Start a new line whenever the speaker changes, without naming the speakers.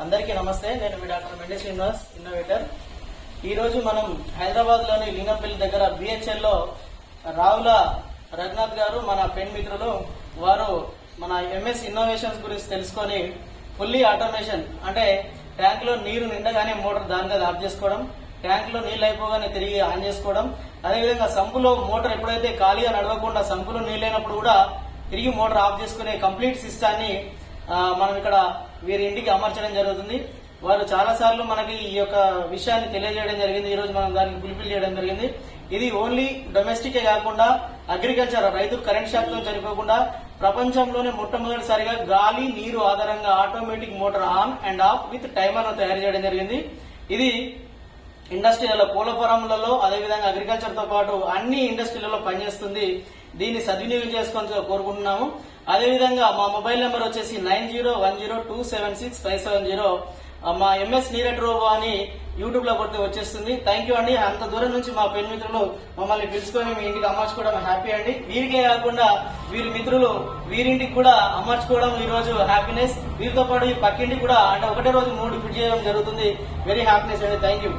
అందరికీ నమస్తే. నేను మీ డాక్టర్ మెండి శ్రీనివాస్, ఇన్నోవేటర్. ఈ రోజు మనం హైదరాబాద్ లోని లింగంపల్లి దగ్గర బిహెచ్ఎల్ లో రావుల రఘునాథ్ గారు మన పెన్ మిత్రులు, వారు మన ఎంఎస్ ఇన్నోవేషన్స్ గురించి తెలుసుకొని ఫుల్లీ ఆటోమేషన్ అంటే ట్యాంక్ లో నీరు నిండగానే మోటార్ దాని మీద ఆఫ్ చేసుకోవడం, ట్యాంక్ లో నీళ్ళు అయిపోగానే తిరిగి ఆన్ చేసుకోవడం, అదేవిధంగా సంపులో మోటార్ ఎప్పుడైతే ఖాళీగా నడవకుండా సంపులో నీళ్ళైనప్పుడు కూడా తిరిగి మోటార్ ఆఫ్ చేసుకునే కంప్లీట్ సిస్టాన్ని మనం ఇక్కడ వీరి ఇంటికి అమర్చడం జరుగుతుంది. వారు చాలా సార్లు మనకి ఈ యొక్క విషయాన్ని తెలియజేయడం జరిగింది. ఈ రోజు మనం దానికి ఫుల్ఫిల్ చేయడం జరిగింది. ఇది ఓన్లీ డొమెస్టికే కాకుండా అగ్రికల్చర్, రైతులు కరెంట్ షాక్ తో చనిపోకుండా ప్రపంచంలోనే మొట్టమొదటిసారిగా గాలి నీరు ఆధారంగా automatic motor on and of with timer తయారు చేయడం జరిగింది. ఇది ఇండస్ట్రీలలో, కోళ్ల ఫారంలలో, అదేవిధంగా అగ్రికల్చర్ తో పాటు అన్ని ఇండస్ట్రీలలో పనిచేస్తుంది. దీన్ని సద్వినియోగం చేసుకొని కోరుకుంటున్నాము. అదేవిధంగా మా మొబైల్ నెంబర్ వచ్చేసి 9010276570. మా ఎంఎస్ నీరెట్ రోబో అని యూట్యూబ్ లో కొడితే వచ్చేస్తుంది. థ్యాంక్ యూ అండి. అంత దూరం నుంచి మా పెన్ మిత్రులు మమ్మల్ని పిలుచుకొని మీ ఇంటికి అమర్చుకోవడం హ్యాపీ అండి. వీరికే కాకుండా వీరి మిత్రులు వీరింటికి కూడా అమర్చుకోవడం ఈ రోజు హ్యాపీనెస్. వీరితో పాటు ఈ పక్కింటికి కూడా అంటే ఒకటే రోజు 3 ఫిట్ చేయడం జరుగుతుంది. వెరీ హ్యాపీనెస్ అండి. Thank you.